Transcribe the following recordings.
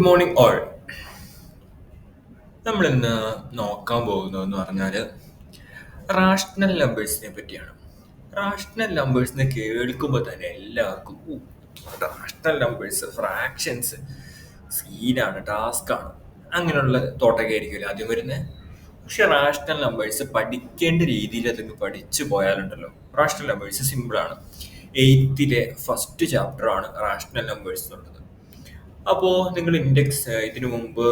Morning all. നമ്മളിന്ന് നോക്കാൻ പോകുന്നതെന്ന് പറഞ്ഞാൽ റാഷണൽ നമ്പേഴ്സിനെ പറ്റിയാണ്. റാഷണൽ നമ്പേഴ്സിനെ കേൾക്കുമ്പോൾ തന്നെ എല്ലാവർക്കും റാഷണൽ നമ്പേഴ്സ്, ഫ്രാക്ഷൻസ് സീനാണ്, ടാസ്ക്കാണ്, അങ്ങനെയുള്ള തോട്ടൊക്കെ ആയിരിക്കുമല്ലോ ആദ്യം വരുന്നത്. പക്ഷെ റാഷണൽ നമ്പേഴ്സ് പഠിക്കേണ്ട രീതിയിൽ അതൊക്കെ പഠിച്ചു പോയാലുണ്ടല്ലോ, റാഷണൽ നമ്പേഴ്സ് സിമ്പിളാണ്. എയ്ത്തിലെ ഫസ്റ്റ് ചാപ്റ്ററാണ് റാഷണൽ നമ്പേഴ്സ് എന്നുള്ളത്. അപ്പോൾ നിങ്ങൾ ഇൻഡെക്സ് ഇതിനു മുമ്പ്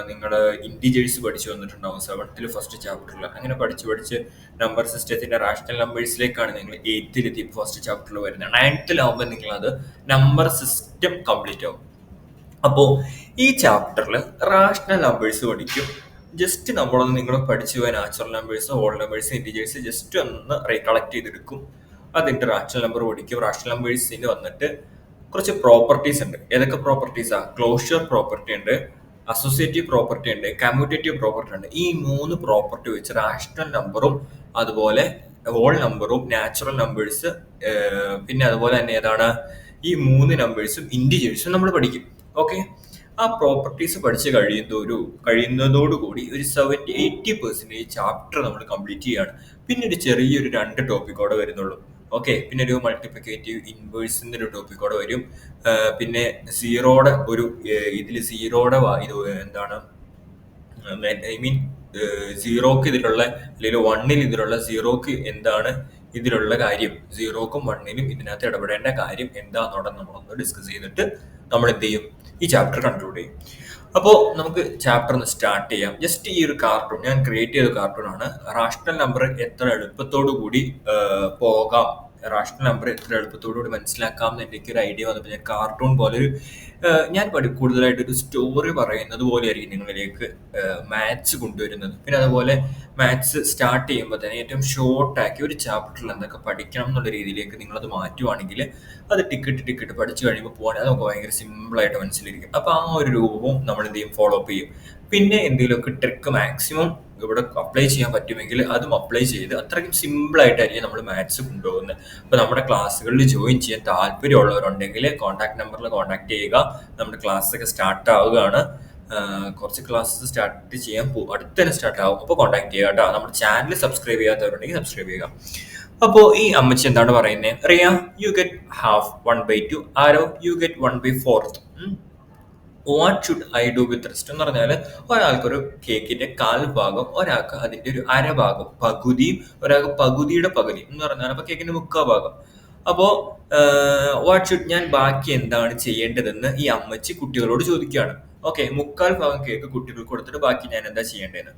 നിങ്ങൾ ഇൻഡിജേഴ്സ് പഠിച്ചു വന്നിട്ടുണ്ടാവും സെവൻത്തിൽ ഫസ്റ്റ് ചാപ്റ്ററിൽ. അങ്ങനെ പഠിച്ച് നമ്പർ സിസ്റ്റത്തിന്റെ റാഷണൽ നമ്പേഴ്സിലേക്കാണ് നിങ്ങൾ എയ്ത്തിലെത്തി ഫസ്റ്റ് ചാപ്റ്ററിൽ വരുന്നത്. നയൻത്തിലാവുമ്പോൾ നിങ്ങളത് നമ്പർ സിസ്റ്റം കംപ്ലീറ്റ് ആവും. അപ്പോൾ ഈ ചാപ്റ്ററിൽ റാഷണൽ നമ്പേഴ്സ് പഠിക്കും. ജസ്റ്റ് നമ്മളൊന്ന് നിങ്ങൾ പഠിച്ചു പോയ natural numbers, whole numbers, integers just ഒന്ന് റീകളക്ട് ചെയ്തെടുക്കും. അതിൻ്റെ റാഷണൽ നമ്പർ പഠിക്കും. റാഷണൽ നമ്പേഴ്സിന് വന്നിട്ട് കുറച്ച് പ്രോപ്പർട്ടീസ് ഉണ്ട്. ഏതൊക്കെ പ്രോപ്പർട്ടീസാ? ക്ലോഷർ പ്രോപ്പർട്ടി ഉണ്ട്, അസോസിയേറ്റീവ് പ്രോപ്പർട്ടി ഉണ്ട്, കമ്മ്യൂട്ടേറ്റീവ് പ്രോപ്പർട്ടി ഉണ്ട്. ഈ 3 പ്രോപ്പർട്ടി വെച്ച് റാഷണൽ നമ്പറും അതുപോലെ ഹോൾ നമ്പറും നാച്ചുറൽ നമ്പേഴ്സ് പിന്നെ അതുപോലെ തന്നെ ഏതാണ് ഈ 3 നമ്പേഴ്സും ഇൻഡിജേഴ്സും നമ്മൾ പഠിക്കും. ഓക്കെ, ആ പ്രോപ്പർട്ടീസ് പഠിച്ച് കഴിയുന്നതോടുകൂടി ഒരു 70-80% ചാപ്റ്റർ നമ്മൾ കംപ്ലീറ്റ് ചെയ്യാണ്. പിന്നെ ഒരു ചെറിയൊരു 2 ടോപ്പിക്കോടെ വരുന്നുള്ളൂ. ഓക്കെ, പിന്നെ ഒരു മൾട്ടിപ്ലിക്കേറ്റീവ് ഇൻവേഴ്സ് എന്നൊരു ടോപ്പിക്കോടെ വരും. പിന്നെ സീറോയുടെ ഇതിൽ സീറോയുടെ ഇത് എന്താണ്, ഐ മീൻ സീറോക്ക് ഇതിലുള്ള അല്ലെങ്കിൽ 1-ൽ ഇതിലുള്ള സീറോക്ക് എന്താണ് ഇതിലുള്ള കാര്യം, സീറോക്കും 1-നും ഇതിനകത്ത് ഇടപെടേണ്ട കാര്യം എന്താണെന്നോടെ നമ്മളൊന്ന് ഡിസ്കസ് ചെയ്തിട്ട് നമ്മൾ എന്ത് ചെയ്യും, ഈ ചാപ്റ്റർ കൺക്ലൂഡ് ചെയ്യും. അപ്പോൾ നമുക്ക് ചാപ്റ്റർ ഒന്ന് സ്റ്റാർട്ട് ചെയ്യാം. ജസ്റ്റ് ഈ ഒരു കാർട്ടൂൺ ഞാൻ ക്രിയേറ്റ് ചെയ്ത കാർട്ടൂണാണ്. റാഷണൽ നമ്പർ എത്ര എളുപ്പത്തോടു കൂടി പോകാം, റാഷണൽ നമ്പർ എത്ര എളുപ്പത്തോടു കൂടി മനസ്സിലാക്കാം എന്ന് എനിക്ക് ഒരു ഐഡിയ വന്നപ്പോൾ ഞാൻ കാർട്ടൂൺ പോലെ ഞാൻ കൂടുതലായിട്ട് ഒരു സ്റ്റോറി പറയുന്നത് പോലെ ആയിരിക്കും നിങ്ങളിലേക്ക് മാത്സ് കൊണ്ടുവരുന്നത്. പിന്നെ അതുപോലെ മാത്സ് സ്റ്റാർട്ട് ചെയ്യുമ്പോൾ തന്നെ ഏറ്റവും ഷോർട്ടാക്കി ഒരു ചാപ്റ്ററിൽ എന്തൊക്കെ പഠിക്കണം എന്നുള്ള രീതിയിലേക്ക് നിങ്ങളത് മാറ്റുവാണെങ്കിൽ അത് ടിക്കറ്റ് പഠിച്ചു കഴിയുമ്പോൾ പോകാൻ നമുക്ക് ഭയങ്കര സിമ്പിളായിട്ട് മനസ്സിലിരിക്കും. അപ്പോൾ ആ ഒരു രൂപവും നമ്മൾ എന്ത് ചെയ്യും, ഫോളോ അപ്പ് ചെയ്യും. പിന്നെ എന്തെങ്കിലുമൊക്കെ ട്രിക്ക് മാക്സിമം ഇവിടെ അപ്ലൈ ചെയ്യാൻ പറ്റുമെങ്കിൽ അതും അപ്ലൈ ചെയ്ത് അത്രയ്ക്കും സിമ്പിളായിട്ടായിരിക്കും നമ്മൾ മാത്സ് കൊണ്ടുപോകുന്നത്. അപ്പോൾ നമ്മുടെ ക്ലാസ്സുകളിൽ ജോയിൻ ചെയ്യാൻ താല്പര്യമുള്ളവരുണ്ടെങ്കിൽ കോൺടാക്ട് നമ്പറിൽ കോൺടാക്ട് ചെയ്യുക. നമ്മുടെ ക്ലാസ്സൊക്കെ സ്റ്റാർട്ട് ആവുകയാണ്. കുറച്ച് ക്ലാസ്സസ് സ്റ്റാർട്ട് ചെയ്യാൻ അടുത്ത് തന്നെ സ്റ്റാർട്ട് ആവും. അപ്പോൾ കോൺടാക്ട് ചെയ്യുക കേട്ടോ. നമ്മുടെ ചാനൽ സബ്സ്ക്രൈബ് ചെയ്യാത്തവരുണ്ടെങ്കിൽ സബ്സ്ക്രൈബ് ചെയ്യുക. അപ്പോൾ ഈ അമ്മച്ചി എന്താണ് പറയുന്നത്? Riya, you get half 1/2. ആരോ you get 1/4. What should I do with rest എന്ന് പറഞ്ഞാൽ ഒരാൾക്കൊരു കേക്കിന്റെ 1/4 ഭാഗം, ഒരാൾക്ക് അതിന്റെ ഒരു 1/2 ഭാഗം, പകുതിയും ഒരാൾക്ക് പകുതിയുടെ പകുതി എന്ന് പറഞ്ഞാൽ അപ്പൊ കേക്കിന്റെ 3/4 ഭാഗം. അപ്പോ വാട്ട് ഷുഡ്, ഞാൻ ബാക്കി എന്താണ് ചെയ്യേണ്ടതെന്ന് ഈ അമ്മച്ചി കുട്ടികളോട് ചോദിക്കുകയാണ്. ഓക്കെ, 3/4 ഭാഗം കേക്ക് കുട്ടികൾക്ക് കൊടുത്തിട്ട് ബാക്കി ഞാൻ എന്താ ചെയ്യേണ്ടതെന്ന്.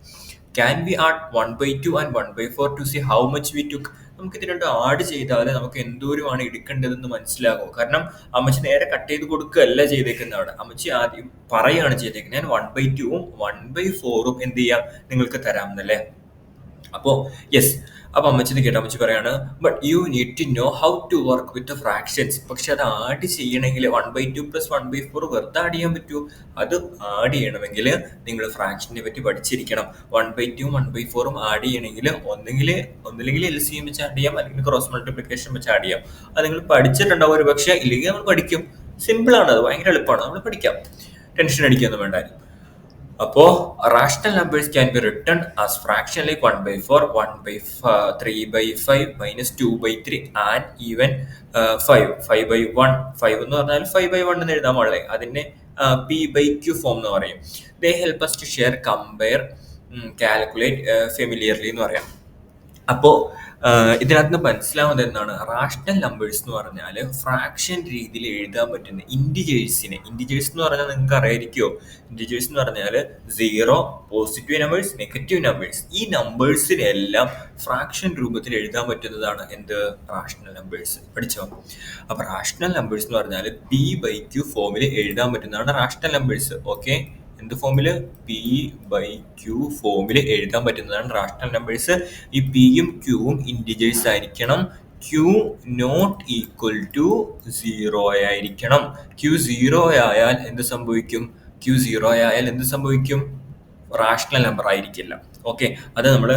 Can we add 1/2 and 1/4 to see how much we took? നമുക്ക് ഇത് രണ്ടും ആഡ് ചെയ്താൽ നമുക്ക് എന്തോരമാണ് എടുക്കേണ്ടതെന്ന് മനസ്സിലാകും. കാരണം അമ്മച്ചി നേരെ കട്ട് ചെയ്ത് കൊടുക്കുകയല്ല ചെയ്തേക്കുന്നത്. അവിടെ അമ്മച്ചി ആദ്യം പറയുകയാണ് ചെയ്തേക്കുന്നത്, ഞാൻ 1/2ഉം 1/4ഉം എന്ത് ചെയ്യാം നിങ്ങൾക്ക് തരാം എന്നല്ലേ. അപ്പോ യെസ്. അപ്പൊ അമ്മച്ചി കേട്ടോ, അമ്മച്ചി പറയാണ്, but you need to know how to work with fractions. പക്ഷെ അത് ആഡ് ചെയ്യണമെങ്കിൽ 1/2 + 1/4 വെറുതെ ആഡ് ചെയ്യാൻ പറ്റൂ. അത് ആഡ് ചെയ്യണമെങ്കിൽ നിങ്ങൾ ഫ്രാക്ഷനെ പറ്റി പഠിച്ചിരിക്കണം. 1/2ഉം 1/4ഉം ആഡ് ചെയ്യണമെങ്കിൽ ഒന്നില്ലെങ്കിൽ LCM വെച്ച് ആഡ് ചെയ്യാം, അല്ലെങ്കിൽ ക്രോസ് മൾട്ടിപ്ലിക്കേഷൻ വെച്ച് ആഡ് ചെയ്യാം. അത് നിങ്ങൾ പഠിച്ചിട്ടുണ്ടാവും ഒരു പക്ഷേ, ഇല്ലെങ്കിൽ നമ്മൾ പഠിക്കും. സിമ്പിളാണ്, അത് ഭയങ്കര എളുപ്പമാണ്, നമ്മൾ പഠിക്കാം. ടെൻഷൻ അടിക്കൊന്നും വേണ്ട. അപ്പോ rational numbers can be written as fraction like 1/4, 3/5 minus 2/3 and even 5/1. 5 എന്ന് പറഞ്ഞാൽ 5/1 എന്ന് എഴുതാൻ പാടില്ലേ, അതിനെ P/Q ഫോം എന്ന് പറയും. They help us to share, compare, calculate familiarly എന്ന് പറയാം. അപ്പോ ഇതിനകത്ത് നിന്ന് മനസ്സിലാവുന്നത് എന്താണ്, റാഷണൽ നമ്പേഴ്സ് എന്ന് പറഞ്ഞാൽ ഫ്രാക്ഷൻ രീതിയിൽ എഴുതാൻ പറ്റുന്ന ഇൻഡിജേഴ്സ് എന്ന് പറഞ്ഞാൽ നിങ്ങൾക്ക് അറിയായിരിക്കുമോ? ഇൻഡിജേഴ്സ് എന്ന് പറഞ്ഞാൽ 0, പോസിറ്റീവ് നമ്പേഴ്സ്, നെഗറ്റീവ് നമ്പേഴ്സ്. ഈ നമ്പേഴ്സിനെല്ലാം ഫ്രാക്ഷൻ രൂപത്തിൽ എഴുതാൻ പറ്റുന്നതാണ് എന്ത്, റാഷണൽ നമ്പേഴ്സ്. പഠിച്ചോ? അപ്പൊ റാഷണൽ നമ്പേഴ്സ് എന്ന് പറഞ്ഞാൽ P/Q ഫോമിൽ എഴുതാൻ പറ്റുന്നതാണ് റാഷണൽ നമ്പേഴ്സ്. ഓക്കെ, എന്ത് ഫോമില്? P/Q ഫോമിൽ എഴുതാൻ പറ്റുന്നതാണ് റാഷണൽ നമ്പേഴ്സ്. ഈ പിയും ക്യൂവും ഇൻഡിജേഴ്സ് ആയിരിക്കണം. Q നോട്ട് ഈക്വൽ ടു 0 ആയിരിക്കണം. Q 0 ആയാൽ എന്ത് സംഭവിക്കും? റാഷണൽ നമ്പർ ആയിരിക്കില്ല. ഓക്കെ, അത് നമ്മൾ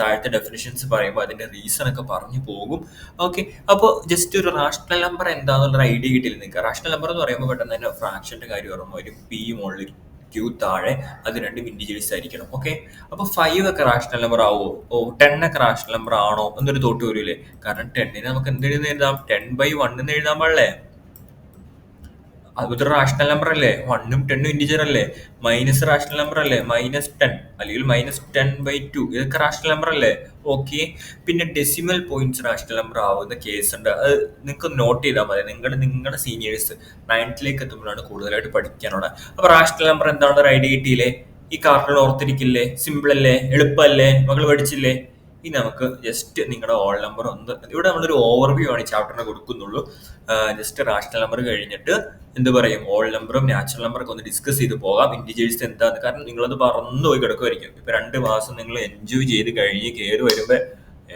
താഴത്തെ ഡെഫിനിഷൻസ് പറയുമ്പോൾ അതിന്റെ റീസൺ ഒക്കെ പറഞ്ഞു പോകും. ഓക്കെ, അപ്പോൾ ജസ്റ്റ് ഒരു റാഷണൽ നമ്പർ എന്താണെന്നുള്ള ഐഡിയ കിട്ടിയില്ല നിങ്ങൾക്ക്. റാഷണൽ നമ്പർ എന്ന് പറയുമ്പോൾ പെട്ടെന്ന് തന്നെ ഫ്രാക്ഷന്റെ കാര്യം ഓർമ്മ വരും. പി മുകളിൽ ക്യൂ താഴെ, അത് രണ്ടും ഇൻഡിജേഴ്സ് ആയിരിക്കണം. ഓക്കെ, അപ്പൊ 5 ഒക്കെ റാഷണൽ നമ്പർ ആവോ? 10 ഒക്കെ റാഷണൽ നമ്പർ ആണോ എന്നൊരു തോട്ട് വരൂലേ? കാരണം 10നെ നമുക്ക് എന്തെഴുതി എഴുതാം? 10/1 എന്ന് എഴുതാൻ പാടില്ലേ? അതൊരു റാഷണൽ നമ്പർ അല്ലേ? 1ഉം 10ഉം ഇന്റിജർ അല്ലേ? മൈനസ് റാഷണൽ നമ്പർ അല്ലേ? -10 അല്ലെങ്കിൽ -10/2 ഇതൊക്കെ റാഷണൽ നമ്പർ അല്ലേ? ഓക്കെ, പിന്നെ ഡെസിമൽ പോയിന്റ്സ് റാഷണൽ നമ്പർ ആവുന്ന കേസ് ഉണ്ട്. അത് നിങ്ങൾക്ക് നോട്ട് ചെയ്താൽ മതി. നിങ്ങളുടെ സീനിയേഴ്സ് 9th എത്തുമ്പോഴാണ് കൂടുതലായിട്ട് പഠിക്കാനുള്ളത്. അപ്പൊ റാഷണൽ നമ്പർ എന്താണെന്ന് ഒരു ഐഡിയ കിട്ടിയില്ലേ? ഈ കാർട്ടൂൺ ഓർത്തിരിക്കില്ലേ? സിമ്പിൾ അല്ലേ? എളുപ്പമല്ലേ? മകൾ പഠിച്ചില്ലേ? ഇനി നമുക്ക് ജസ്റ്റ് നിങ്ങളുടെ ഓൾ നമ്പർ ഒന്ന്, ഇവിടെ നമ്മളൊരു ഓവർവ്യൂ ആണ് ഈ ചാപ്റ്ററിന് കൊടുക്കുന്നുള്ളൂ. ജസ്റ്റ് റാഷണൽ നമ്പർ കഴിഞ്ഞിട്ട് എന്ത് പറയും, ഓൾ നമ്പറും നാച്ചുറൽ നമ്പറൊക്കെ ഒന്ന് ഡിസ്കസ് ചെയ്ത് പോകാം. ഇന്റിജേഴ്സ് എന്താന്ന്, കാരണം നിങ്ങളത് പറന്നു പോയി കിടക്കുമായിരിക്കും. ഇപ്പൊ 2 മാസം നിങ്ങൾ എൻജോയ് ചെയ്ത് കഴിഞ്ഞ് കയറി വരുമ്പോ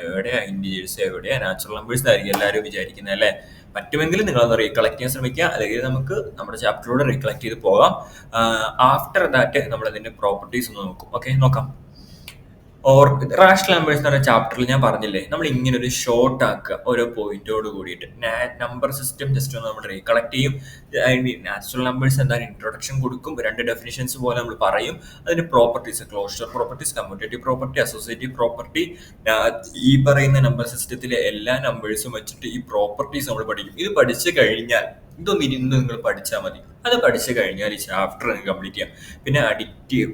എവിടെയാ ഇന്റിജേഴ്സ്, എവിടെയാ നാച്ചുറൽ നമ്പേഴ്സ് ആയിരിക്കും എല്ലാവരും വിചാരിക്കുന്നത് അല്ലേ? പറ്റുമെങ്കിൽ നിങ്ങളൊന്ന് റീകളക്ട് ചെയ്യാൻ ശ്രമിക്കുക, അല്ലെങ്കിൽ നമുക്ക് നമ്മുടെ ചാപ്റ്ററിലൂടെ റീകളക്ട് ചെയ്ത് പോകാം. ആഫ്റ്റർ ദാറ്റ് നമ്മൾ അതിന്റെ പ്രോപ്പർട്ടീസ് ഒന്ന് നോക്കും. ഓക്കെ, നോക്കാം. റാഷണൽ നമ്പേഴ്സ് എന്ന് പറയുന്ന ചാപ്റ്ററിൽ ഞാൻ പറഞ്ഞില്ലേ, നമ്മൾ ഇങ്ങനെ ഒരു ഷോർട്ട് ആക്കുക ഓരോ പോയിന്റോട് കൂടിയിട്ട്. നമ്പർ സിസ്റ്റം ജസ്റ്റ് ഒന്ന് നമ്മൾ റീകളക്ട് ചെയ്യും. നാച്ചുറൽ നമ്പേഴ്സ് എന്തായാലും ഇൻട്രൊഡക്ഷൻ കൊടുക്കും, 2 ഡെഫിനിഷൻസ് പോലെ നമ്മൾ പറയും. അതിന്റെ properties, closure properties, commutative property, associative property, ഈ പറയുന്ന നമ്പർ സിസ്റ്റത്തിലെ എല്ലാ നമ്പേഴ്സും വെച്ചിട്ട് ഈ പ്രോപ്പർട്ടീസ് നമ്മൾ പഠിക്കും. ഇത് പഠിച്ചു കഴിഞ്ഞാൽ ഇതൊന്നും ഇരുന്ന് നിങ്ങൾ പഠിച്ചാൽ മതി. അത് പഠിച്ചു കഴിഞ്ഞാൽ ഈ ചാപ്റ്റർ നിങ്ങൾക്ക് കംപ്ലീറ്റ് ചെയ്യാം. പിന്നെ addictive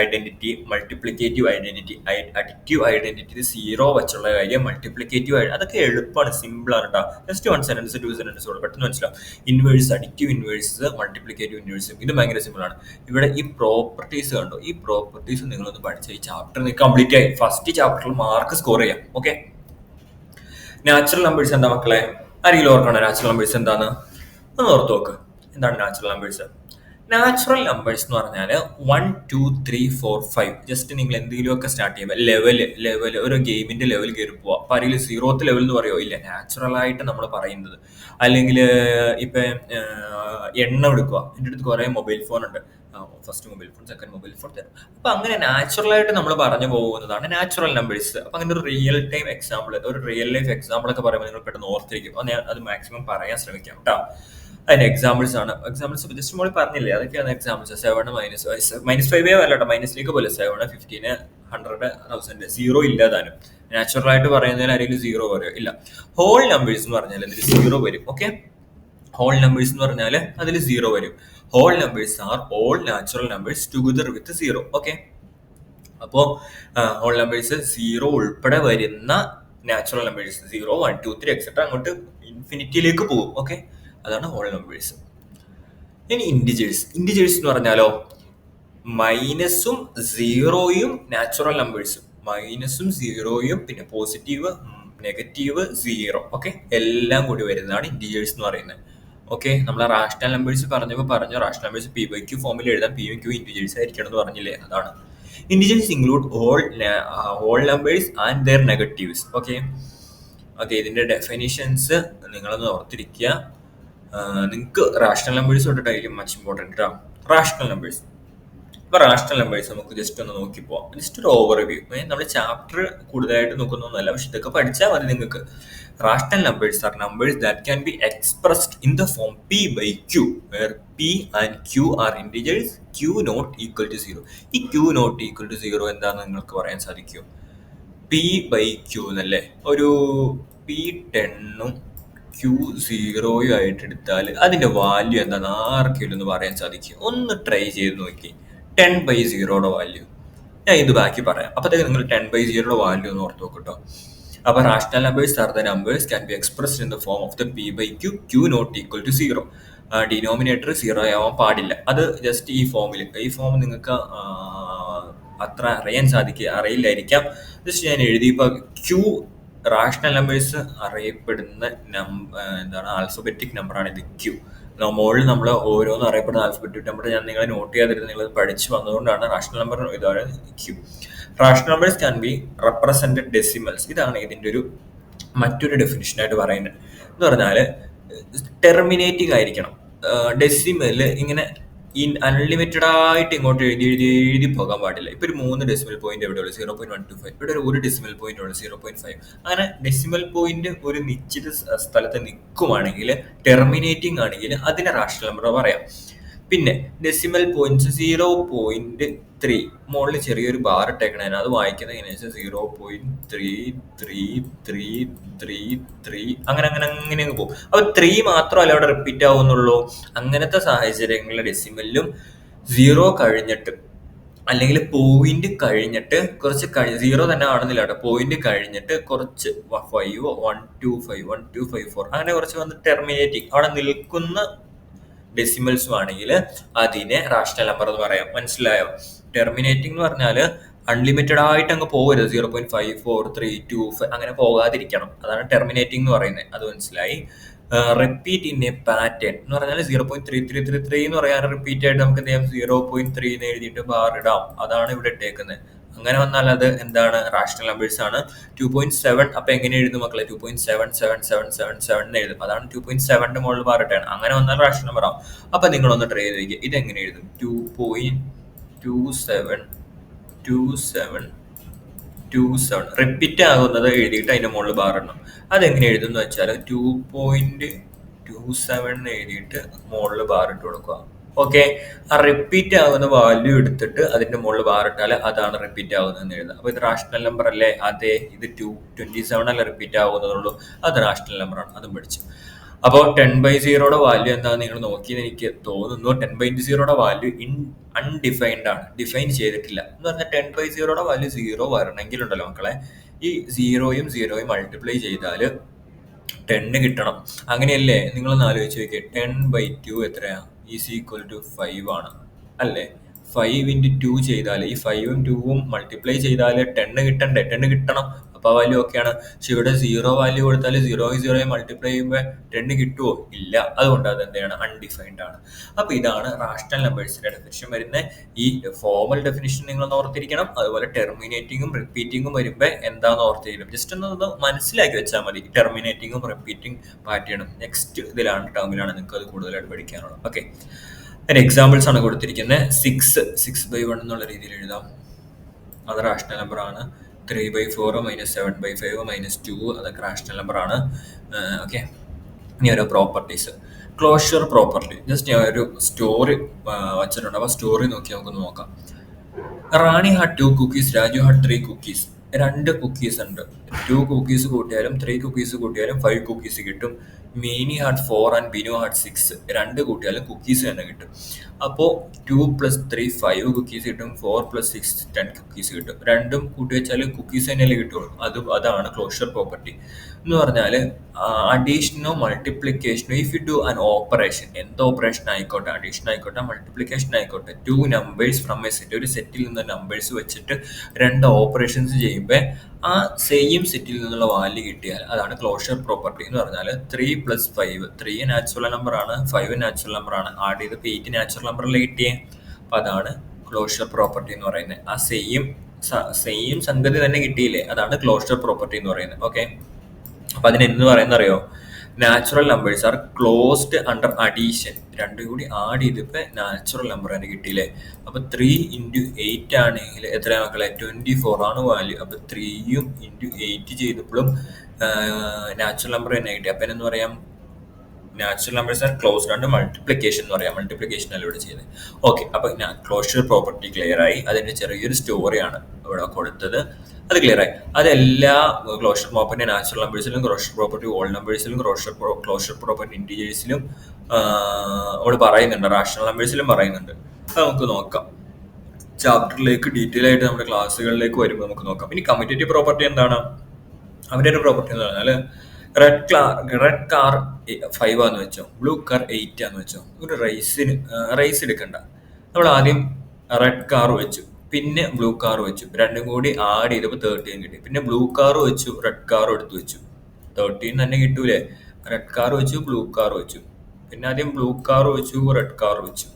identity, multiplicative identity, addictive identity 0 വെച്ചുള്ള കാര്യം, മൾട്ടിപ്ലിക്കേറ്റീവ് അതൊക്കെ എളുപ്പമാണ്, സിമ്പിൾ ആണ് കേട്ടോ. ജസ്റ്റ് 1 സെന്റൻസ് 2 സെന്റൻസ് കൊണ്ട് പെട്ടെന്ന് മനസ്സിലാവും. ഇൻവേഴ്സ്, അഡിക്റ്റീവ് ഇൻവേഴ്സ്, മൾട്ടിപ്ലിക്കേറ്റീവ് ഇൻവേഴ്സും ഇത് ഭയങ്കര സിമ്പിൾ ആണ്. ഇവിടെ ഈ പ്രോപ്പർട്ടീസ് കണ്ടോ, ഈ പ്രോപ്പർട്ടീസ് നിങ്ങളൊന്ന് പഠിച്ച ഈ ചാപ്റ്റർ നിങ്ങൾക്ക് കംപ്ലീറ്റ് ആയി. ഫസ്റ്റ് ചാപ്റ്ററിൽ മാർക്ക് സ്കോർ ചെയ്യാം. ഓക്കെ, നാച്ചുറൽ നമ്പേഴ്സ് എന്താ മക്കളെ? ആരെങ്കിലും ഓർക്കണോ നാച്ചുറൽ നമ്പേഴ്സ് എന്താന്ന്? ഒന്ന് ഓർത്ത് നോക്ക്. എന്താണ് നാച്ചുറൽ നമ്പേഴ്സ്? നാച്ചുറൽ നമ്പേഴ്സ് എന്ന് പറഞ്ഞാൽ 1 2 3 4 5 ജസ്റ്റ് നിങ്ങൾ എന്തെങ്കിലുമൊക്കെ സ്റ്റാർട്ട് ചെയ്യുമ്പോൾ ലെവൽ ഒരു ഗെയിമിന്റെ ലെവൽ കയറി പോവാ. അപ്പൊ ആരെങ്കിലും 0th ലെവൽ എന്ന് പറയുമോ? ഇല്ല, നാച്ചുറൽ ആയിട്ട് നമ്മൾ പറയുന്നത്. അല്ലെങ്കിൽ ഇപ്പൊ എണ്ണം എടുക്കുക. എൻ്റെ അടുത്ത് കുറെ മൊബൈൽ ഫോൺ ഉണ്ട്, first mobile phone, second mobile phone, അപ്പൊ അങ്ങനെ നാച്ചുറൽ ആയിട്ട് നമ്മൾ പറഞ്ഞു പോകുന്നതാണ് നാച്ചുറൽ നമ്പേഴ്സ്. അപ്പൊ അങ്ങനെ ഒരു റിയൽ ടൈം എക്സാമ്പിൾ, ഒരു റിയൽ ലൈഫ് എക്സാമ്പിൾ ഒക്കെ പറയുമ്പോൾ നിങ്ങൾ പെട്ടെന്ന് ഓർത്തിരിക്കും. അത് മാക്സിമം പറയാൻ ശ്രമിക്കാം കേട്ടോ. അതിന്റെ എക്സാമ്പിൾസ് ആണ്. എക്സാമ്പിൾസ് ജസ്റ്റ് മോളി പറഞ്ഞില്ലേ, അതൊക്കെയാണ് എക്സാമ്പിൾസ്. 7 -5 അല്ല, മൈനസിലേക്ക് പോലെ 7 15 100 1000 0 ഇല്ലാതാനും. നാച്ചുറൽ ആയിട്ട് പറയുന്നതിൽ ആരെങ്കിലും 0 പറയോ? ഇല്ല. ഹോൾ നമ്പേഴ്സ് എന്ന് പറഞ്ഞാൽ അതിൽ 0 വരും. ഓക്കെ, ഹോൾ നമ്പേഴ്സ് എന്ന് പറഞ്ഞാൽ അതിൽ 0 വരും. Whole numbers are all natural numbers together with 0. Okay, അപ്പോ ഹോൾ നമ്പേഴ്സ് 0 ഉൾപ്പെടെ വരുന്ന നാച്ചുറൽ നമ്പേഴ്സ് 0 1 2 3 എക്സെട്ര അങ്ങോട്ട് ഇൻഫിനിറ്റിയിലേക്ക് പോകും. ഓക്കെ, അതാണ് ഹോൾ നമ്പേഴ്സ്. ഇനി ഇൻഡിജേഴ്സ് എന്ന് പറഞ്ഞാലോ, മൈനസും 0യും നാച്ചുറൽ നമ്പേഴ്സും, മൈനസും 0യും പിന്നെ പോസിറ്റീവ് നെഗറ്റീവ് 0 ഓക്കെ എല്ലാം കൂടി വരുന്നതാണ് ഇൻഡിജേഴ്സ് എന്ന് പറയുന്നത്. ഓക്കെ, നമ്മൾ റാഷണൽ നമ്പേഴ്സ് പറഞ്ഞു റാഷണൽ നമ്പേഴ്സ് P/Q ഫോമിൽ എഴുതാം. P യും Q ഇൻഡിജേഴ്സ് ആയിരിക്കണം എന്ന് പറഞ്ഞില്ലേ, അതാണ്. Integers include whole numbers and their negatives. Okay, ഇതിന്റെ ഡെഫിനിഷൻസ് നിങ്ങളൊന്ന് ഓർത്തിരിക്കുക. നിങ്ങൾക്ക് റാഷണൽ നമ്പേഴ്സ് തൊട്ടിട്ടായിരിക്കും മച്ച് ഇമ്പോർട്ടൻറ്റ്. റാഷണൽ നമ്പേഴ്സ്, ഇപ്പൊ റാഷണൽ നമ്പേഴ്സ് നമുക്ക് ജസ്റ്റ് ഒന്ന് നോക്കി പോവാം. ജസ്റ്റ് ഒരു ഓവർവ്യൂ. നമ്മൾ ചാപ്റ്റർ കൂടുതലായിട്ട് നോക്കുന്നൊന്നുമല്ല, പക്ഷെ ഇതൊക്കെ പഠിച്ചാൽ മതി നിങ്ങൾക്ക്. Rational numbers R numbers that can be expressed in the form P/Q where P and Q are integers, Q not equal to 0. ഈ Q not equal to 0 എന്താണെന്ന് നിങ്ങൾക്ക് പറയാൻ സാധിക്കുമോ? P/Q എന്നല്ലേ, ഒരു P10ഉം Q0 ആയിട്ട് എടുത്താൽ അതിന്റെ വാല്യൂ എന്താണെന്ന് ആർക്കെങ്കിലും ഒന്ന് പറയാൻ സാധിക്കും? ഒന്ന് ട്രൈ ചെയ്ത് നോക്കി. 10/0 വാല്യൂ ഞാൻ ഇത് ബാക്കി പറയാം. അപ്പത്തേക്ക് നിങ്ങൾ 10/0 വാല്യൂ ഒന്ന് ഓർത്ത് നോക്കട്ടോ. അപ്പൊ rational numbers are the numbers can be expressed in the form of the P/Q, Q not equal to 0. Denominator 0 ആവാൻ പാടില്ല. അത് ജസ്റ്റ് ഈ ഫോം നിങ്ങൾക്ക് അത്ര അറിയില്ലായിരിക്കാം. ജസ്റ്റ് ഞാൻ എഴുതിയപ്പോ Q റാഷണൽ നമ്പേഴ്സ് അറിയപ്പെടുന്ന എന്താണ് ആൽഫബറ്റിക് നമ്പറാണ് ഇത് Q. മുകളിൽ നമ്മൾ ഓരോന്നും അറിയപ്പെടുന്ന ആൽഫബറ്റിക് നമ്പർ ഞാൻ നിങ്ങളെ നോട്ട് ചെയ്യാതിരുന്ന് നിങ്ങൾ പഠിച്ചു വന്നതുകൊണ്ടാണ് റാഷണൽ നമ്പർ ഇതാണ് Q. Rational numbers can B represented decimals. ഇതാണ് ഇതിന്റെ ഒരു മറ്റൊരു ഡെഫിനിഷനായിട്ട് പറയുന്നത്. എന്ന് പറഞ്ഞാൽ ടെർമിനേറ്റിംഗ് ആയിരിക്കണം. ഡെസിമല് ഇങ്ങനെ അൺലിമിറ്റഡ് ആയിട്ട് ഇങ്ങോട്ട് എഴുതി എഴുതി എഴുതി പോകാൻ പാടില്ല. ഇപ്പൊ ഒരു 3 ഡെസിമൽ പോയിന്റ് എവിടെയുള്ളൂ? 0.125. ഇവിടെ ഒരു ഡെസിമൽ പോയിന്റ് ഉള്ളൂ 0.5. അങ്ങനെ ഡെസിമൽ പോയിന്റ് ഒരു നിശ്ചിത സ്ഥലത്ത് നിൽക്കുവാണെങ്കിൽ, ടെർമിനേറ്റിംഗ് ആണെങ്കിൽ അതിനെ റാഷണൽ നമ്പർ പറയാം. പിന്നെ ഡെസിമൽ പോയിന്റ്സ് 0.3 മുകളിൽ ചെറിയൊരു ബാർ ഇട്ടേക്കണേന് അത് വായിക്കുന്നത് എങ്ങനെയാ 0.33333 അങ്ങനെ അങ്ങനെ അങ്ങനെ അങ്ങ് പോകും. അപ്പൊ 3 മാത്രമല്ല അവിടെ റിപ്പീറ്റ് ആവുന്നുള്ളൂ. അങ്ങനത്തെ സാഹചര്യങ്ങളിൽ ഡെസിമലിലും 0 കഴിഞ്ഞിട്ട് അല്ലെങ്കിൽ പോയിന്റ് കഴിഞ്ഞിട്ട് കുറച്ച് 0 തന്നെ ആണെന്നില്ല കേട്ടോ, പോയിന്റ് കഴിഞ്ഞിട്ട് കുറച്ച് 5 125 1254 അങ്ങനെ കുറച്ച് വന്ന് ടെർമിനേറ്റിംഗ് അവിടെ നിൽക്കുന്ന ഡെസിമൽസും ആണെങ്കിൽ അതിനെ റാഷണൽ നമ്പർ എന്ന് പറയാം. മനസ്സിലായോ? ടെർമിനേറ്റിംഗ് എന്ന് പറഞ്ഞാല് അൺലിമിറ്റഡ് ആയിട്ട് അങ്ങ് പോകരുത്. 0.5432 അങ്ങനെ പോകാതിരിക്കണം. അതാണ് ടെർമിനേറ്റിംഗ് എന്ന് പറയുന്നത്. അത് മനസ്സിലായി. റിപ്പീറ്റ് ഇൻ എ പാറ്റേൺ എന്ന് പറഞ്ഞാൽ 0.3333 എന്ന് പറയാൻ റിപ്പീറ്റ് ആയിട്ട് നമുക്ക് എന്ത് ചെയ്യാം? 0.3 എന്ന് എഴുതിയിട്ട് ബാർ ഇടാം. അതാണ് ഇവിടെ ഇട്ടേക്കുന്നത്. അങ്ങനെ വന്നാൽ അത് എന്താണ്? റാഷണൽ നമ്പേഴ്സ് ആണ്. 2.7 അപ്പൊ എങ്ങനെ എഴുതും മക്കളെ? 2.77777 എന്ന് എഴുതും. അതാണ് 2.7ന്റെ മുകളിൽ ബാർ ഇട്ടാണ്. അങ്ങനെ വന്നാൽ റാഷണൽ നമ്പർ ആവും. അപ്പൊ നിങ്ങളൊന്ന് ട്രൈ ചെയ്ത് നോക്കിയാൽ ഇതെങ്ങനെ എഴുതും? 2.272727 റിപ്പീറ്റ് ആകുന്നത് എഴുതിയിട്ട് അതിന്റെ മുകളിൽ ബാർ ഇടണം. അതെങ്ങനെ എഴുതും എന്ന് വെച്ചാൽ 2.27 എഴുതിയിട്ട് മുകളിൽ ബാർ ഇട്ട് കൊടുക്കുക. ഓക്കെ, ആ റിപ്പീറ്റ് ആകുന്ന വാല്യൂ എടുത്തിട്ട് അതിന്റെ മുകളിൽ ബാർ ഇട്ടാൽ അതാണ് റിപ്പീറ്റ് ആകുന്നതെന്ന് എഴുതാം. അപ്പൊ ഇത് റാഷണൽ നമ്പർ അല്ലേ? അതെ, ഇത് 227 അല്ല റിപ്പീറ്റ് ആകുന്നതുള്ളൂ. അത് റാഷണൽ നമ്പർ ആണ്. അതും പഠിച്ചു. അപ്പോൾ 10/0 വാല്യൂ എന്താണെന്ന് നിങ്ങൾ നോക്കിയെന്ന് എനിക്ക് തോന്നുന്നു. 10/0 വാല്യൂ അൺഡിഫൈൻഡ് ആണ്, ഡിഫൈൻ ചെയ്തിട്ടില്ല എന്ന് പറഞ്ഞാൽ 10/0 വാല്യൂ 0 വരണമെങ്കിൽ ഉണ്ടല്ലോ മക്കളെ, ഈ 0യും 0യും മൾട്ടിപ്ലൈ ചെയ്താൽ 10 കിട്ടണം. അങ്ങനെയല്ലേ? നിങ്ങളൊന്ന് ആലോചിച്ച് നോക്കിയേ. 10/2 എത്രയാ? ഈസ് ഈക്വൽ ടു 5 ആണ് അല്ലേ? 5 into 2 ചെയ്താൽ, ഈ 5ഉം 2ഉം മൾട്ടിപ്ലൈ ചെയ്താൽ 10 കിട്ടണ്ടേ? 10 കിട്ടണം. അപ്പൊ ആ വാല്യൂ ഓക്കെയാണ്. പക്ഷെ ഇവിടെ 0 വാല്യൂ കൊടുത്താൽ 0 മൾട്ടിപ്ലൈ ചെയ്യുമ്പോൾ 10 കിട്ടുമോ? ഇല്ല. അതുകൊണ്ട് അത് എന്താണ്? അൺഡിഫൈൻഡ് ആണ്. അപ്പൊ ഇതാണ് റാഷണൽ നമ്പേഴ്സിന്റെ ഡെഫിനിഷൻ വരുന്നത്. ഈ ഫോർമൽ ഡെഫിനിഷൻ നിങ്ങൾ ഓർത്തിരിക്കണം. അതുപോലെ ടെർമിനേറ്റിംഗും റിപ്പീറ്റിംഗും വരുമ്പോൾ എന്താണെന്ന് ഓർത്തിരിക്കണം. ജസ്റ്റ് ഒന്ന് മനസ്സിലാക്കി വെച്ചാൽ മതി. ടെർമിനേറ്റിംഗും റിപ്പീറ്റിംഗ് പാറ്റേണും നെക്സ്റ്റ് ടേമിലാണ് നിങ്ങൾക്ക് അത് കൂടുതലായിട്ട് പഠിക്കാനുള്ളത്. ഓക്കെ, അതിന് എക്സാമ്പിൾസ് ആണ് കൊടുത്തിരിക്കുന്നത്. 6/1 എന്നുള്ള രീതിയിൽ എഴുതാം. അത് റാഷണൽ നമ്പർ ആണ്. 3/4 -7/5 -2 അതൊക്കെ റാഷണൽ നമ്പർ ആണ്. ഓക്കെ, ഇനി ഓരോ പ്രോപ്പർട്ടീസ്. Closure property. ജസ്റ്റ് ഞാൻ ഒരു സ്റ്റോറി വച്ചിട്ടുണ്ട്. അപ്പൊ സ്റ്റോറി നോക്കി നമുക്ക് നോക്കാം. Rani had 2 cookies, Raju had 3 cookies. 2 cookies ഉണ്ട്. 2 cookies കൂട്ടിയാലും 3 cookies കൂട്ടിയാലും 5 cookies കിട്ടും. Meeni had 4 and Binu had 6. 2 കൂട്ടിയാലും കുക്കീസ് തന്നെ കിട്ടും. അപ്പോൾ 2 + 3 5 cookies കിട്ടും. 4 + 6 10 cookies കിട്ടും. രണ്ടും കൂട്ടി വെച്ചാൽ കുക്കീസ് തന്നെയല്ലേ കിട്ടുള്ളൂ. അതാണ് ക്ലോഷർ പ്രോപ്പർട്ടി എന്ന് പറഞ്ഞാൽ അഡീഷനോ മൾട്ടിപ്ലിക്കേഷനോ if you do an operation, എന്ത് ഓപ്പറേഷൻ ആയിക്കോട്ടെ, അഡീഷൻ ആയിക്കോട്ടെ മൾട്ടിപ്ലിക്കേഷൻ ആയിക്കോട്ടെ, 2 numbers ഫ്രം എ സെറ്റ്, ഒരു സെറ്റിൽ നിന്ന് നമ്പേഴ്സ് വെച്ചിട്ട് 2 ഓപ്പറേഷൻസ് ചെയ്യുമ്പോൾ ആ സെയിം സെറ്റിൽ നിന്നുള്ള വാല്യൂ കിട്ടിയാൽ അതാണ് ക്ലോഷർ പ്രോപ്പർട്ടി എന്ന് പറഞ്ഞാൽ 3 + 5, 3 നാച്ചുറൽ നമ്പർ ആണ്, 5 നാച്ചുറൽ നമ്പർ ആണ്, ആഡ് ചെയ്തപ്പോൾ 8 നാച്ചുറൽ നമ്പറിൽ കിട്ടിയേ. അപ്പം അതാണ് ക്ലോഷർ പ്രോപ്പർട്ടി എന്ന് പറയുന്നത്. ആ സെയിം സംഗതി തന്നെ കിട്ടിയില്ലേ, അതാണ് ക്ലോഷർ പ്രോപ്പർട്ടി എന്ന് പറയുന്നത്. ഓക്കെ, അപ്പൊ അതിന് എന്ത് പറയുന്നത് അറിയോ? Natural numbers are closed under addition. രണ്ടും കൂടി ആഡ് ചെയ്തപ്പോൾ നാച്ചുറൽ നമ്പർ തന്നെ കിട്ടിയില്ലേ. അപ്പൊ 3 × 8 ആണെങ്കിൽ എത്ര മക്കളെ? 24 ആണ് വാല്യൂ. അപ്പൊ 3ഉം × 8 ചെയ്തപ്പോഴും നാച്ചുറൽ നമ്പർ തന്നെ കിട്ടി. അപ്പൊ എന്ന് പറയാം, natural numbers are closed under multiplication എന്ന് പറയാം. മൾട്ടിപ്ലിക്കേഷൻ അല്ല ഇവിടെ ചെയ്തത്. ഓക്കെ, അപ്പൊ ക്ലോഷർ പ്രോപ്പർട്ടി ക്ലിയർ ആയി. അതിന്റെ ചെറിയൊരു സ്റ്റോറിയാണ് ഇവിടെ കൊടുത്തത്. അത് ക്ലിയർ ആയി. അതെല്ലാ ക്ലോഷർ പ്രോപ്പർട്ടി നാച്ചുറൽ നമ്പേഴ്സിലും, ക്ലോഷർ പ്രോപ്പർട്ടി ഓൾ നമ്പേഴ്സിലും, ക്ലോഷർ പ്രോപ്പർട്ടി ഇന്റീജേഴ്സിലും നമ്മൾ പറയുന്നുണ്ട്. റാഷണൽ നമ്പേഴ്സിലും പറയുന്നുണ്ട്. അത് നമുക്ക് നോക്കാം. ചാപ്റ്ററിലേക്ക് ഡീറ്റെയിൽ ആയിട്ട് നമ്മുടെ ക്ലാസ്സുകളിലേക്ക് വരുമ്പോൾ നമുക്ക് നോക്കാം. ഇനി കമ്മ്യൂട്ടേറ്റീവ് പ്രോപ്പർട്ടി എന്താണ്? അവരുടെ ഒരു പ്രോപ്പർട്ടി എന്ന് പറഞ്ഞാൽ റെഡ് കാർ 5 ആന്ന് വെച്ചോ, ബ്ലൂ കാർ 8 ആന്ന് വെച്ചോ, ഒരു റേസ് എടുക്കണ്ട. നമ്മൾ ആദ്യം റെഡ് കാർ വെച്ചു, പിന്നെ ബ്ലൂ കാർ വെച്ചു, രണ്ടും കൂടി ആഡ് ചെയ്തപ്പോൾ 13 കിട്ടി. പിന്നെ ബ്ലൂ കാർ വെച്ചു, റെഡ് കാർ എടുത്ത് വെച്ചു, 13 തന്നെ കിട്ടൂലേ. റെഡ് കാർ വെച്ചു, ബ്ലൂ കാർ വെച്ചു, പിന്നെ ആദ്യം ബ്ലൂ കാർ വെച്ചു, റെഡ് കാർ വെച്ചു.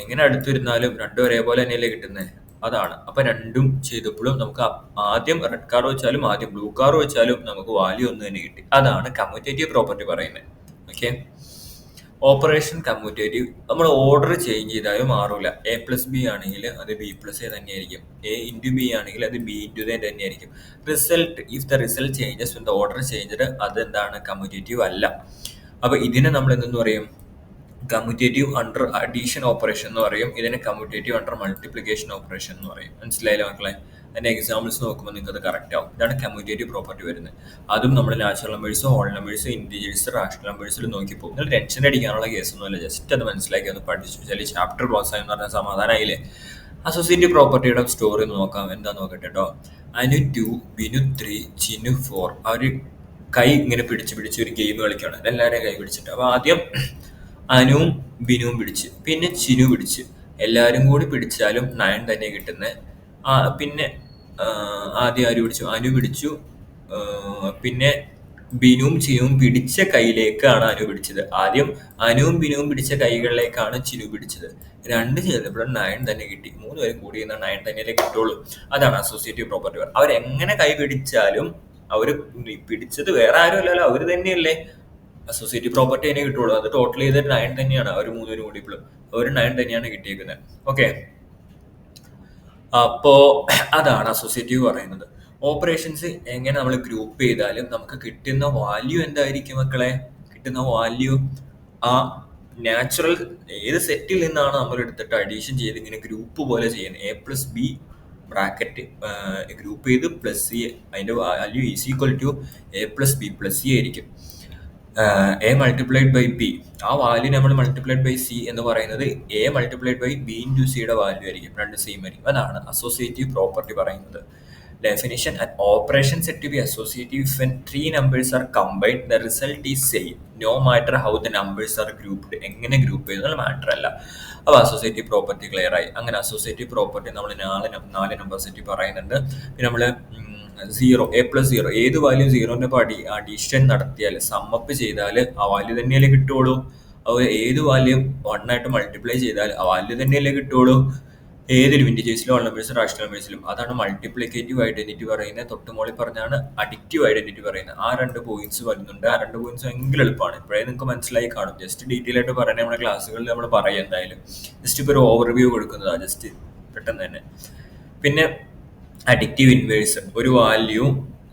എങ്ങനെ അടുത്തിരുന്നാലും രണ്ടും ഒരേപോലെ തന്നെയല്ലേ കിട്ടുന്നത്. അതാണ്. അപ്പൊ രണ്ടും ചെയ്തപ്പോഴും നമുക്ക് ആദ്യം റെഡ് കാർ വെച്ചാലും ആദ്യം ബ്ലൂ കാർ വെച്ചാലും നമുക്ക് വാല്യൂ ഒന്ന് തന്നെ കിട്ടി. അതാണ് കമ്മ്യൂട്ടേറ്റീവ് പ്രോപ്പർട്ടി പറയുന്നത്. ഓക്കെ, ഓപ്പറേഷൻ കമ്മ്യൂട്ടേറ്റീവ് നമ്മൾ ഓർഡർ ചേഞ്ച് ചെയ്താലും മാറൂല. എ പ്ലസ് ബി ആണെങ്കിൽ അത് ബി പ്ലസ് എ തന്നെയായിരിക്കും. എ ഇൻറ്റു ബി ആണെങ്കിൽ അത് ബി ഇൻറ്റു എ തന്നെയായിരിക്കും. Result if the result changes win the order changed അത് എന്താണ് കമ്മ്യൂട്ടേറ്റീവ് അല്ല. അപ്പൊ ഇതിനെ നമ്മൾ എന്തെന്ന് പറയും? കമ്മ്യൂട്ടേറ്റീവ് അണ്ടർ അഡീഷൻ ഓപ്പറേഷൻ എന്ന് പറയും. ഇതിനെ കമ്മ്യൂട്ടേറ്റീവ് അണ്ടർ മൾട്ടിപ്ലിക്കേഷൻ ഓപ്പറേഷൻ എന്ന് പറയും. മനസ്സിലായില്ല മക്കളെ? അതിന്റെ എക്സാമ്പിൾസ് നോക്കുമ്പോൾ നിങ്ങൾക്ക് അത് കറക്റ്റ് ആവും. ഇതാണ് കമ്മ്യൂട്ടേറ്റീവ് പ്രോപ്പർട്ടി വരുന്നത്. അതും നമ്മൾ natural numbers, whole numbers, integers, rational നമ്പേഴ്സിൽ നോക്കിപ്പോ നിങ്ങൾ ടെൻഷൻ അടിക്കാനുള്ള കേസൊന്നുമല്ല. ജസ്റ്റ് അത് മനസ്സിലാക്കി ഒന്ന് പഠിച്ചു വെച്ചാൽ ചാപ്റ്റർ ക്ലോസ് ആയി എന്ന് പറഞ്ഞാൽ സമാധാനമായില്ലേ? അസോസിയേറ്റീവ് പ്രോപ്പർട്ടിയുടെ സ്റ്റോറി നോക്കാം. എന്താ നോക്കട്ടെ കേട്ടോ. അനു 2, ബിനു 3, ചിനു 4 അവർ കൈ ഇങ്ങനെ പിടിച്ച് പിടിച്ച് ഒരു ഗെയിം കളിക്കുകയാണ്. എല്ലാവരെയും കൈ പിടിച്ചിട്ട്. അപ്പൊ ആദ്യം അനുവും ബിനുവും പിടിച്ച്, പിന്നെ ചിനു പിടിച്ച്. എല്ലാവരും കൂടി പിടിച്ചാലും 9 തന്നെ കിട്ടുന്നത്. പിന്നെ ആദ്യം ആര് പിടിച്ചു? അനു പിടിച്ചു. പിന്നെ ബിനുവും ചിനുവും പിടിച്ച കൈയിലേക്കാണ് അനു പിടിച്ചത്. ആദ്യം അനുവും ബിനുവും പിടിച്ച കൈകളിലേക്കാണ് ചിനു പിടിച്ചത്. രണ്ട് ചേർന്നപ്പോഴും 9 തന്നെ കിട്ടി. 3 പേരും കൂടി 9 തന്നെയല്ലേ കിട്ടുള്ളൂ. അതാണ് അസോസിയേറ്റീവ് പ്രോപ്പർട്ടി. അവരെങ്ങനെ കൈ പിടിച്ചാലും അവര് പിടിച്ചത് വേറെ ആരും അല്ലല്ലോ, അവര് തന്നെയല്ലേ. അസോസിയേറ്റീവ് പ്രോപ്പർട്ടി തന്നെ കിട്ടുള്ളൂ. അത് ടോട്ടൽ ചെയ്തിട്ട് 9 തന്നെയാണ്. അവർ 3 പേരും കൂടിയപ്പോഴും അവർ 9 തന്നെയാണ് കിട്ടിയേക്കുന്നത്. ഓക്കെ, അപ്പോ അതാണ് അസോസിയേറ്റീവ് പറയുന്നത്. ഓപ്പറേഷൻസ് എങ്ങനെ നമ്മൾ ഗ്രൂപ്പ് ചെയ്താലും നമുക്ക് കിട്ടുന്ന വാല്യൂ എന്തായിരിക്കും മക്കളെ? കിട്ടുന്ന വാല്യൂ ആ നാച്ചുറൽ ഏത് സെറ്റിൽ നിന്നാണ് നമ്മൾ എടുത്തിട്ട് അഡീഷൻ ചെയ്ത് ഇങ്ങനെ ഗ്രൂപ്പ് പോലെ ചെയ്യുന്നത്. A plus B bracket group ചെയ്ത് പ്ലസ് സി, അതിന്റെ value is equal to A plus B plus C ആയിരിക്കും. എ മൾട്ടിപ്ലൈഡ് ബൈ ബി, ആ വാല്യൂ നമ്മൾ മൾട്ടിപ്ലൈഡ് ബൈ സി എന്ന് പറയുന്നത് A multiplied by B into സിയുടെ വാല്യൂ ആയിരിക്കും. രണ്ട് സെയിം ആയിരിക്കും. അതാണ് അസോസിയേറ്റീവ് പ്രോപ്പർട്ടി പറയുന്നത്. Definition: an operation said to be associative when 3 numbers are combined, the result is same no matter how the numbers are grouped. എങ്ങനെ group ചെയ്യുന്നത് matter അല്ല. അപ്പോൾ അസോസിയേറ്റീവ് പ്രോപ്പർട്ടി ക്ലിയർ ആയി. അങ്ങനെ അസോസിയേറ്റീവ് പ്രോപ്പർട്ടി നമ്മൾ 4 number set പറയുന്നുണ്ട്. പിന്നെ നമ്മൾ 0, എ പ്ലസ് 0, ഏത് വാല്യൂ 0ന്റെ അഡീഷൻ നടത്തിയാൽ സമ്മപ്പ് ചെയ്താൽ ആ വാല്യൂ തന്നെയല്ലേ കിട്ടുള്ളൂ. അപ്പോൾ ഏത് വാല്യൂ 1 ആയിട്ട് മൾട്ടിപ്ലൈ ചെയ്താൽ ആ വാല്യൂ തന്നെയല്ലേ കിട്ടുള്ളൂ. ഏതൊരു ഇൻഡിജേഴ്സിലും ഓൾ നമ്പേഴ്സും റാഷണൽ നമ്പേഴ്സിലും. അതാണ് മൾട്ടിപ്ലിക്കേറ്റീവ് ഐഡന്റിറ്റി പറയുന്നത്. തൊട്ടുമോളി പറഞ്ഞാണ് അഡിക്റ്റീവ് ഐഡന്റിറ്റി പറയുന്നത്. ആ 2 പോയിന്റ്സ് വരുന്നുണ്ട്. ആ 2 പോയിന്റ്സ് ഭയങ്കര എളുപ്പമാണ്. ഇപ്പോഴേ നിങ്ങൾക്ക് മനസ്സിലായി കാണും. ജസ്റ്റ് ഡീറ്റെയിൽ ആയിട്ട് പറയാൻ നമ്മുടെ ക്ലാസ്സുകളിൽ നമ്മൾ പറയാം. എന്തായാലും ജസ്റ്റ് ഇപ്പോൾ ഒരു ഓവർവ്യൂ കൊടുക്കുന്നതാണ്, ജസ്റ്റ് പെട്ടെന്ന് തന്നെ. പിന്നെ അഡിക്റ്റീവ് ഇൻവേഴ്സ്, ഒരു വാല്യൂ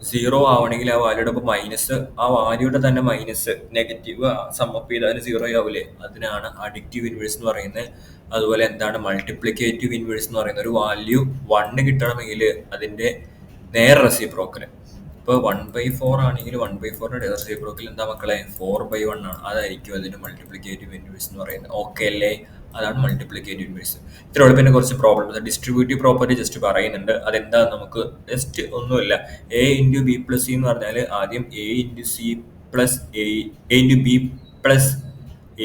0 ആവണമെങ്കിൽ ആ വാല്യൂടെ ഒപ്പം മൈനസ്, ആ വാല്യൂടെ തന്നെ മൈനസ് നെഗറ്റീവ് സമ്മപ്പ് ചെയ്താൽ 0 ആവില്ലേ, അതിനാണ് അഡിക്റ്റീവ് ഇൻവേഴ്സ് എന്ന് പറയുന്നത്. അതുപോലെ എന്താണ് മൾട്ടിപ്ലിക്കേറ്റീവ് ഇൻവേഴ്സ് എന്ന് പറയുന്നത്? ഒരു വാല്യൂ 1 കിട്ടണമെങ്കിൽ അതിന്റെ നേർ റെസിപ്രോക്കൽ. ഇപ്പോൾ 1/4 ആണെങ്കിൽ 1/4ന്റെ റെസിപ്രോക്കൽ എന്താ മക്കളെ? 4/1 ആണ്. അതായിരിക്കും അതിന്റെ മൾട്ടിപ്ലിക്കേറ്റീവ് ഇൻവേഴ്സ് എന്ന് പറയുന്നത്. ഓക്കെ അല്ലേ? അതാണ് മൾട്ടിപ്ലിക്കേറ്റീവ് ഇൻവേഴ്സ്. ഇത്രയോടെ പിന്നെ കുറച്ച് പ്രോബ്ലംസ് ഡിസ്ട്രിബ്യൂട്ടീവ് പ്രോപ്പർട്ടി ജസ്റ്റ് പറയുന്നുണ്ട്. അതെന്താ നമുക്ക് ജസ്റ്റ് ഒന്നുമില്ല. A into B plus C എന്ന് പറഞ്ഞാൽ ആദ്യം A into C plus A into B plus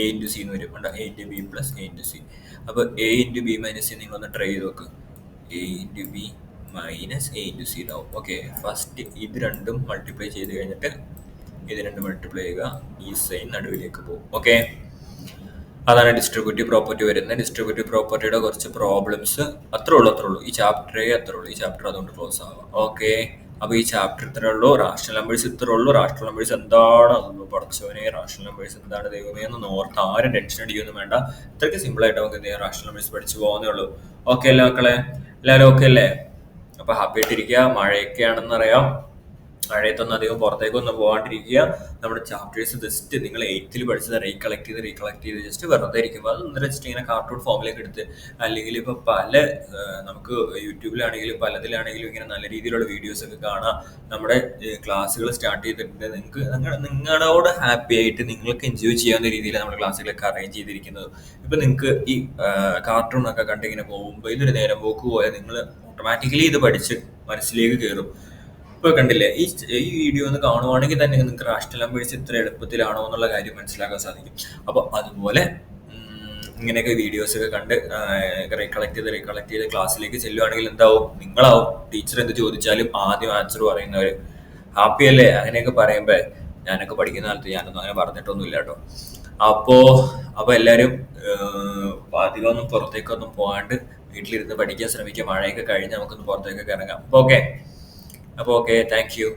A into C എന്ന് വരും. A into B plus A into C. അപ്പോൾ A into B minus C നിങ്ങളൊന്ന് ട്രൈ ചെയ്ത് നോക്ക്. A into B minus A into C ആവും. Okay, first ഇത് രണ്ടും multiply ചെയ്ത് കഴിഞ്ഞിട്ട് ഇത് രണ്ടും മൾട്ടിപ്ലൈ ചെയ്യുക. ഈ സൈൻ നടുവിലേക്ക് പോകും. ഓക്കെ, അതാണ് ഡിസ്ട്രിബ്യൂട്ടീവ് പ്രോപ്പർട്ടി വരുന്നത്. ഡിസ്ട്രിബ്യൂട്ടീവ് പ്രോപ്പർട്ടിയുടെ കുറച്ച് പ്രോബ്ലംസ് അത്രേ ഉള്ളൂ. ഈ ചാപ്റ്ററേ അത്രേ ഉള്ളൂ. ഈ ചാപ്റ്റർ അതുകൊണ്ട് ക്ലോസ് ആവാം. ഓക്കെ, അപ്പോൾ ഈ ചാപ്റ്റർ ഇത്രേ ഉള്ളൂ. റാഷണൽ നമ്പേഴ്സ് ഇത്രേ ഉള്ളൂ. റാഷണൽ നമ്പേഴ്സ് എന്താണ് അതൊന്നും പഠിച്ചവനെ, റാഷണൽ നമ്പേഴ്സ് എന്താണ് ദൈവമേ എന്നൊന്ന് ഓർത്ത് ആരും ടെൻഷൻ അടിക്കൊന്നും വേണ്ട. ഇത്രയ്ക്ക് സിമ്പിൾ ആയിട്ട് നമുക്ക് എന്ത് ചെയ്യാം, റാഷണൽ നമ്പേഴ്സ് പഠിച്ചു പോകുന്നേ ഉള്ളൂ. ഓക്കെ അല്ലേ മക്കളെ? എല്ലാവരും ഓക്കെ അല്ലേ? അപ്പോൾ ഹാപ്പി ആയിട്ടിരിക്കുക. മഴയൊക്കെയാണെന്ന് അറിയാം. മഴയത്തൊന്നും അധികം പുറത്തേക്കൊന്നും പോകാണ്ടിരിക്കുക. നമ്മുടെ ചാപ്റ്റേഴ്സ് ജസ്റ്റ് നിങ്ങൾ 8th പഠിച്ചത് റീകളക്ട് ചെയ്ത് ജസ്റ്റ് വെറുതെ ഇരിക്കുമ്പോൾ അതൊന്നും ജസ്റ്റ് ഇങ്ങനെ കാർട്ടൂൺ ഫോമിലേക്ക് എടുത്ത്, അല്ലെങ്കിൽ ഇപ്പോൾ പല നമുക്ക് യൂട്യൂബിലാണെങ്കിലും പലതിലാണെങ്കിലും ഇങ്ങനെ നല്ല രീതിയിലുള്ള വീഡിയോസ് ഒക്കെ കാണാം. നമ്മുടെ ക്ലാസ്സുകൾ സ്റ്റാർട്ട് ചെയ്തിട്ടുണ്ട്. നിങ്ങളോട് ഹാപ്പി ആയിട്ട് നിങ്ങൾക്ക് എൻജോയ് ചെയ്യാവുന്ന രീതിയിൽ നമ്മുടെ ക്ലാസ്സുകളൊക്കെ അറേഞ്ച് ചെയ്തിരിക്കുന്നത്. ഇപ്പം നിങ്ങൾക്ക് ഈ കാർട്ടൂണൊക്കെ കണ്ടിങ്ങനെ പോകുമ്പോൾ ഇതൊരു നേരം പോക്ക് പോയാൽ നിങ്ങൾ ഓട്ടോമാറ്റിക്കലി ഇത് പഠിച്ച് മനസ്സിലേക്ക് കയറും. ഇപ്പോൾ കണ്ടില്ലേ, ഈ വീഡിയോ ഒന്ന് കാണുവാണെങ്കിൽ തന്നെ നിങ്ങൾക്ക് റാഷണൽ നമ്പേഴ്സ് ഇത്ര എളുപ്പത്തിലാണോ എന്നുള്ള കാര്യം മനസ്സിലാക്കാൻ സാധിക്കും. അപ്പോൾ അതുപോലെ ഇങ്ങനെയൊക്കെ വീഡിയോസ് ഒക്കെ കണ്ട് റീകളക്ട് ചെയ്ത് ക്ലാസ്സിലേക്ക് ചെല്ലുവാണെങ്കിൽ എന്താവും? നിങ്ങളാവും ടീച്ചർ എന്ത് ചോദിച്ചാലും ആദ്യം ആൻസർ പറയുന്നവർ. ഹാപ്പി അല്ലേ? അങ്ങനെയൊക്കെ പറയുമ്പോൾ ഞാനൊക്കെ പഠിക്കുന്ന കാലത്ത് ഞാനൊന്നും അങ്ങനെ പറഞ്ഞിട്ടൊന്നുമില്ല കേട്ടോ. അപ്പോൾ എല്ലാവരും അധികമൊന്നും പുറത്തേക്കൊന്നും പോകാണ്ട് വീട്ടിലിരുന്ന് പഠിക്കാൻ ശ്രമിക്കുക. മഴയൊക്കെ കഴിഞ്ഞ് നമുക്കൊന്ന് പുറത്തേക്കൊക്കെ ഇറങ്ങാം. അപ്പോൾ ഓക്കെ, താങ്ക് യു.